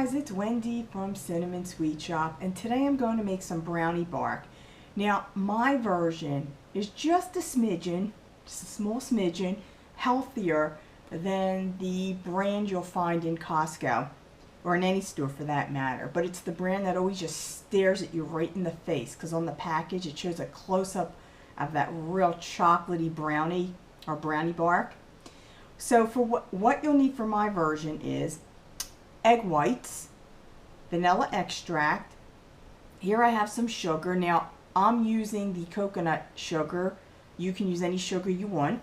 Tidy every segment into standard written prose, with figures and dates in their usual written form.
guys, it's Wendy from Cinnamon Sweet Shop, and today I'm going to make some brownie bark. Now my version is just a smidgen, just a small smidgen, healthier than the brand you'll find in Costco, or in any store for that matter. But it's the brand that always just stares at you right in the face, because on the package it shows a close-up of that real chocolatey brownie or brownie bark. So for what you'll need for my version is egg whites, vanilla extract. Here I have some sugar. Now I'm using the coconut sugar. You can use any sugar you want.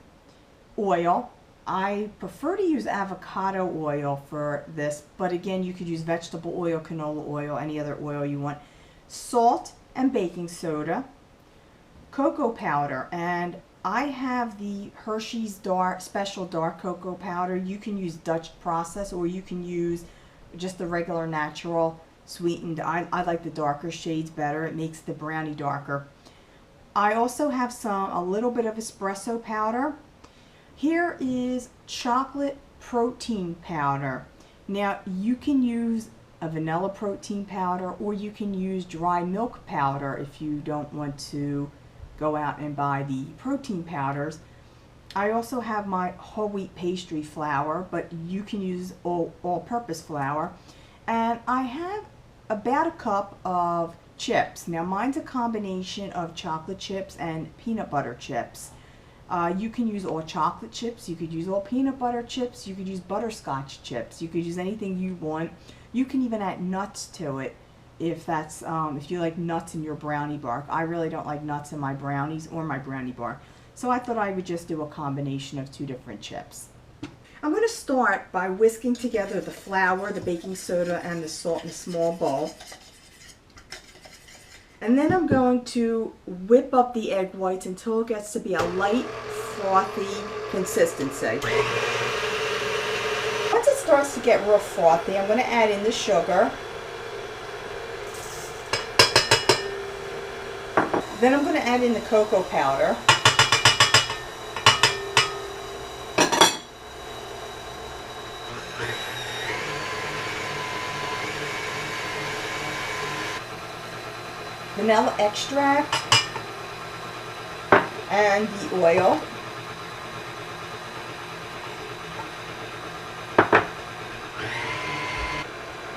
Oil. I prefer to use avocado oil for this, but again, you could use vegetable oil, canola oil, any other oil you want. Salt and baking soda. Cocoa powder, and I have the Hershey's special dark cocoa powder. You can use Dutch process, or you can use just the regular natural sweetened. I like the darker shades better. It makes the brownie darker. I also have a little bit of espresso powder. Here is chocolate protein powder. Now you can use a vanilla protein powder, or you can use dry milk powder if you don't want to go out and buy the protein powders. I also have my whole wheat pastry flour, but you can use all-purpose flour. And I have about a cup of chips. Now mine's a combination of chocolate chips and peanut butter chips. You can use all chocolate chips, you could use all peanut butter chips, you could use butterscotch chips, you could use anything you want. You can even add nuts to it if that's if you like nuts in your brownie bark. I really don't like nuts in my brownies or my brownie bark, so I thought I would just do a combination of two different chips. I'm going to start by whisking together the flour, the baking soda, and the salt in a small bowl. And then I'm going to whip up the egg whites until it gets to be a light, frothy consistency. Once it starts to get real frothy, I'm going to add in the sugar. Then I'm going to add in the cocoa powder. Vanilla extract and the oil.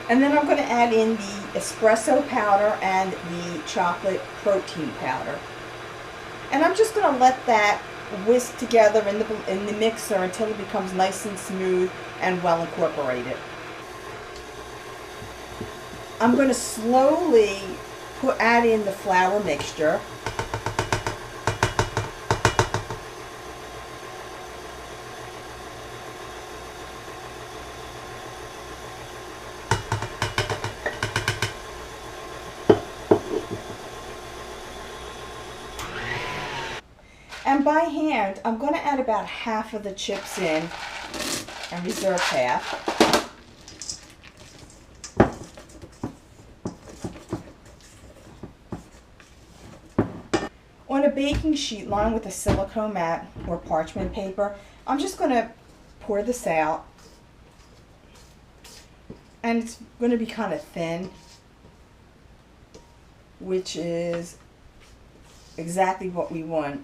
And then I'm going to add in the espresso powder and the chocolate protein powder. And I'm just going to let that whisk together in the mixer until it becomes nice and smooth and well incorporated. I'm going to slowly add in the flour mixture. And by hand, I'm going to add about half of the chips in and reserve half. On a baking sheet lined with a silicone mat or parchment paper, I'm just going to pour this out. And it's going to be kind of thin, which is exactly what we want,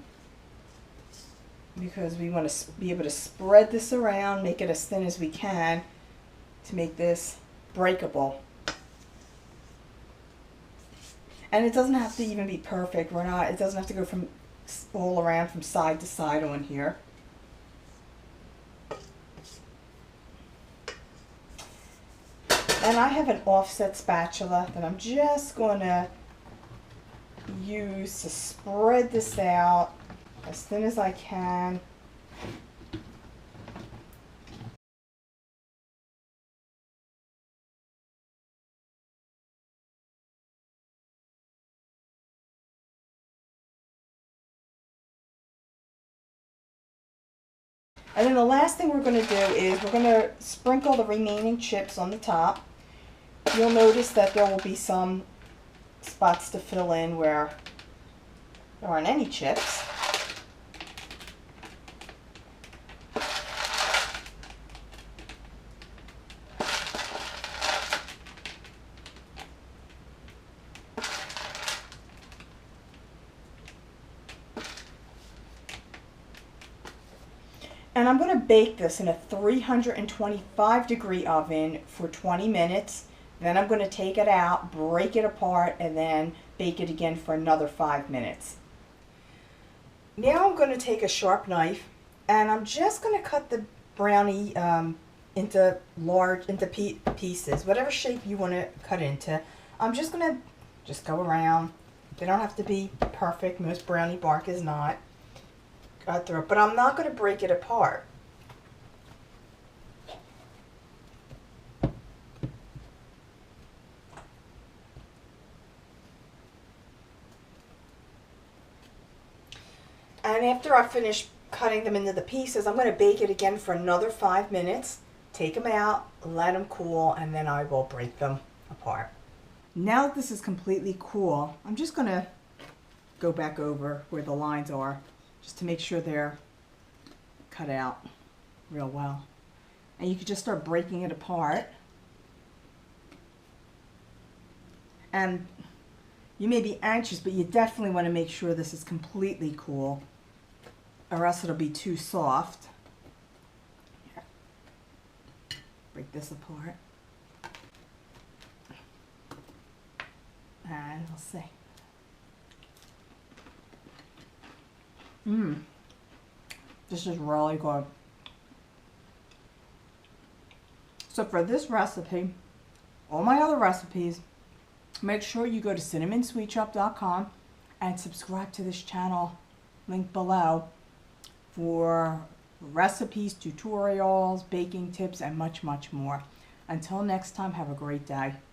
because we want to be able to spread this around, make it as thin as we can to make this breakable. And it doesn't have to even be perfect. It doesn't have to go from all around from side to side on here. And I have an offset spatula that I'm just going to use to spread this out as thin as I can. And then the last thing we're going to do is we're going to sprinkle the remaining chips on the top. You'll notice that there will be some spots to fill in where there aren't any chips. I'm going to bake this in a 325-degree oven for 20 minutes. Then I'm going to take it out, break it apart, and then bake it again for another 5 minutes. Now I'm going to take a sharp knife, and I'm just going to cut the brownie into pieces, whatever shape you want to cut into. I'm just going to go around. They don't have to be perfect. Most brownie bark is not. Cut through it, but I'm not going to break it apart. And after I finish cutting them into the pieces, I'm going to bake it again for another 5 minutes. Take them out, let them cool, and then I will break them apart. Now that this is completely cool, I'm just going to go back over where the lines are just to make sure they're cut out real well. And you can just start breaking it apart. And you may be anxious, but you definitely want to make sure this is completely cool, or else it'll be too soft. Here. Break this apart. And we'll see. This is really good. So for this recipe, all my other recipes, make sure you go to cinnamonsweetshoppe.com and subscribe to this channel, link below, for recipes, tutorials, baking tips, and much, much more. Until next time, have a great day.